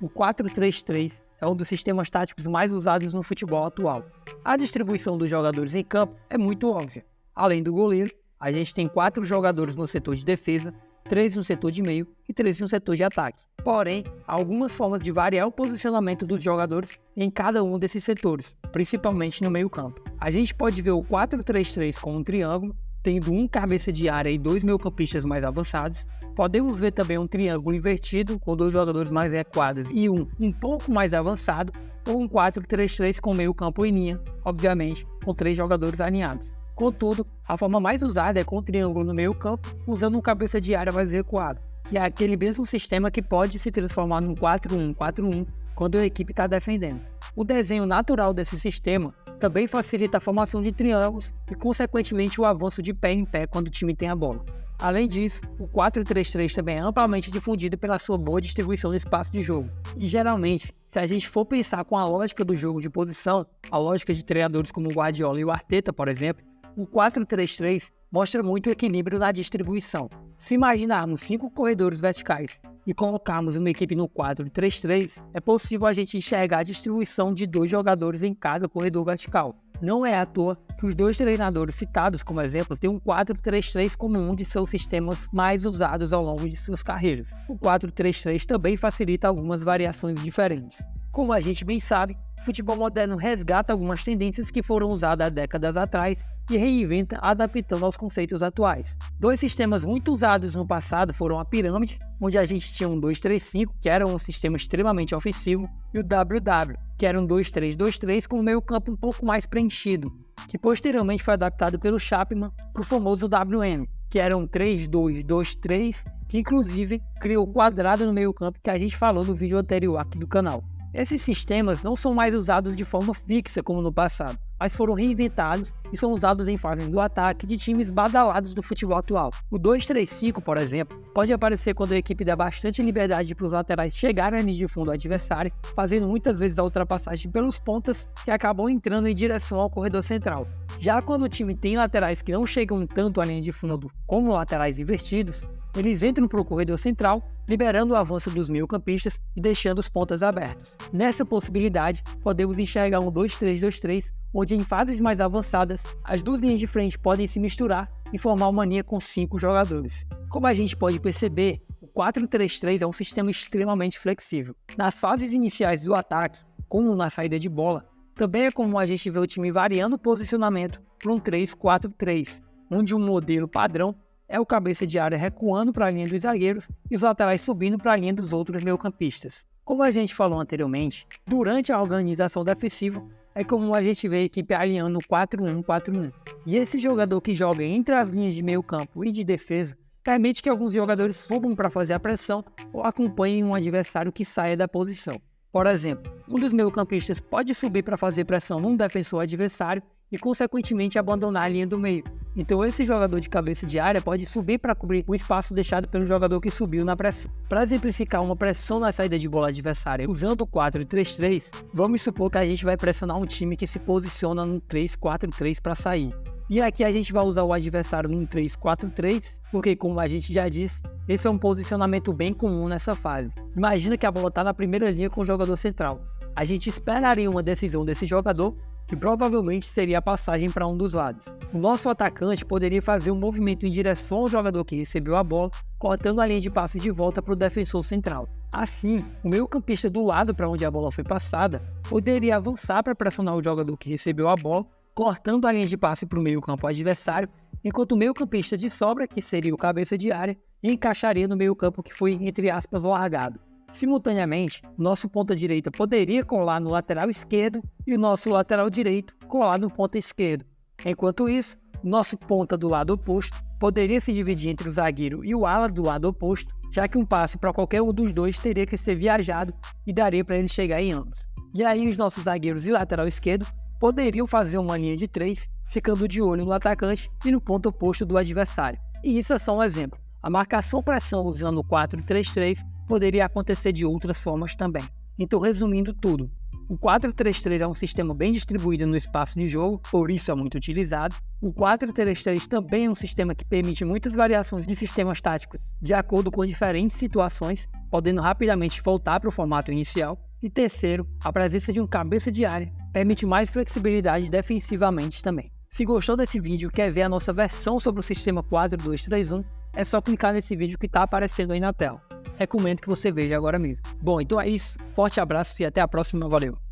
o 4-3-3 é um dos sistemas táticos mais usados no futebol atual. A distribuição dos jogadores em campo é muito óbvia. Além do goleiro, a gente tem 4 jogadores no setor de defesa, 3 no setor de meio e 3 no setor de ataque. Porém, há algumas formas de variar o posicionamento dos jogadores em cada um desses setores, principalmente no meio campo. A gente pode ver o 4-3-3 com um triângulo, tendo um cabeça de área e 2 meio-campistas mais avançados. Podemos ver também um triângulo invertido, com 2 jogadores mais recuados e um pouco mais avançado, ou um 4-3-3 com meio-campo em linha, obviamente, com 3 jogadores alinhados. Contudo, a forma mais usada é com o triângulo no meio campo, usando um cabeça de área mais recuado, que é aquele mesmo sistema que pode se transformar num 4-1-4-1 quando a equipe está defendendo. O desenho natural desse sistema também facilita a formação de triângulos e, consequentemente, o avanço de pé em pé quando o time tem a bola. Além disso, o 4-3-3 também é amplamente difundido pela sua boa distribuição de espaço de jogo. E geralmente, se a gente for pensar com a lógica do jogo de posição, a lógica de treinadores como o Guardiola e o Arteta, por exemplo, o 4-3-3 mostra muito equilíbrio na distribuição. Se imaginarmos 5 corredores verticais e colocarmos uma equipe no 4-3-3, é possível a gente enxergar a distribuição de 2 jogadores em cada corredor vertical. Não é à toa que os 2 treinadores citados como exemplo têm um 4-3-3 como um de seus sistemas mais usados ao longo de suas carreiras. O 4-3-3 também facilita algumas variações diferentes. Como a gente bem sabe, o futebol moderno resgata algumas tendências que foram usadas há décadas atrás e reinventa adaptando aos conceitos atuais. 2 sistemas muito usados no passado foram a pirâmide, onde a gente tinha um 2-3-5, que era um sistema extremamente ofensivo, e o WW, que era um 2-3-2-3 com o meio campo um pouco mais preenchido, que posteriormente foi adaptado pelo Chapman para o famoso WM, que era um 3-2-2-3, que inclusive criou o quadrado no meio campo que a gente falou no vídeo anterior aqui do canal. Esses sistemas não são mais usados de forma fixa como no passado, mas foram reinventados e são usados em fases do ataque de times badalados do futebol atual. O 2-3-5, por exemplo, pode aparecer quando a equipe dá bastante liberdade para os laterais chegarem à linha de fundo do adversário, fazendo muitas vezes a ultrapassagem pelos pontas que acabam entrando em direção ao corredor central. Já quando o time tem laterais que não chegam tanto à linha de fundo como laterais invertidos, eles entram para o corredor central, liberando o avanço dos meio-campistas e deixando os pontas abertos. Nessa possibilidade, podemos enxergar um 2-3-2-3, onde em fases mais avançadas, as 2 linhas de frente podem se misturar e formar uma linha com 5 jogadores. Como a gente pode perceber, o 4-3-3 é um sistema extremamente flexível. Nas fases iniciais do ataque, como na saída de bola, também é comum a gente ver o time variando o posicionamento para um 3-4-3, onde um modelo padrão é o cabeça de área recuando para a linha dos zagueiros e os laterais subindo para a linha dos outros meio-campistas. Como a gente falou anteriormente, durante a organização defensiva, é comum a gente ver a equipe alinhando 4-1-4-1. E esse jogador que joga entre as linhas de meio-campo e de defesa permite que alguns jogadores subam para fazer a pressão ou acompanhem um adversário que saia da posição. Por exemplo, um dos meio-campistas pode subir para fazer pressão num defensor adversário e, consequentemente, abandonar a linha do meio. Então, esse jogador de cabeça de área pode subir para cobrir o espaço deixado pelo jogador que subiu na pressão. Para exemplificar uma pressão na saída de bola adversária usando o 4-3-3, vamos supor que a gente vai pressionar um time que se posiciona no 3-4-3 para sair. E aqui a gente vai usar o adversário num 3-4-3, porque, como a gente já disse, esse é um posicionamento bem comum nessa fase. Imagina que a bola está na primeira linha com o jogador central. A gente esperaria uma decisão desse jogador, que provavelmente seria a passagem para um dos lados. O nosso atacante poderia fazer um movimento em direção ao jogador que recebeu a bola, cortando a linha de passe de volta para o defensor central. Assim, o meio-campista do lado para onde a bola foi passada poderia avançar para pressionar o jogador que recebeu a bola, cortando a linha de passe para o meio-campo adversário, enquanto o meio-campista de sobra, que seria o cabeça de área, encaixaria no meio-campo que foi, entre aspas, largado. Simultaneamente, nosso ponta direita poderia colar no lateral esquerdo e o nosso lateral direito colar no ponta esquerdo. Enquanto isso, o nosso ponta do lado oposto poderia se dividir entre o zagueiro e o ala do lado oposto, já que um passe para qualquer um dos dois teria que ser viajado e daria para ele chegar em ambos. E aí os nossos zagueiros e lateral esquerdo poderiam fazer uma linha de 3, ficando de olho no atacante e no ponto oposto do adversário. E isso é só um exemplo. A marcação-pressão usando o 4-3-3 poderia acontecer de outras formas também. Então, resumindo tudo, o 4-3-3 é um sistema bem distribuído no espaço de jogo, por isso é muito utilizado. O 4-3-3 também é um sistema que permite muitas variações de sistemas táticos de acordo com diferentes situações. podendo rapidamente voltar para o formato inicial. E terceiro, a presença de um cabeça de área permite mais flexibilidade defensivamente também. Se gostou desse vídeo e quer ver a nossa versão sobre o sistema 4-2-3-1, é só clicar nesse vídeo que está aparecendo aí na tela. Recomendo que você veja agora mesmo. Bom, então é isso. Forte abraço e até a próxima. Valeu!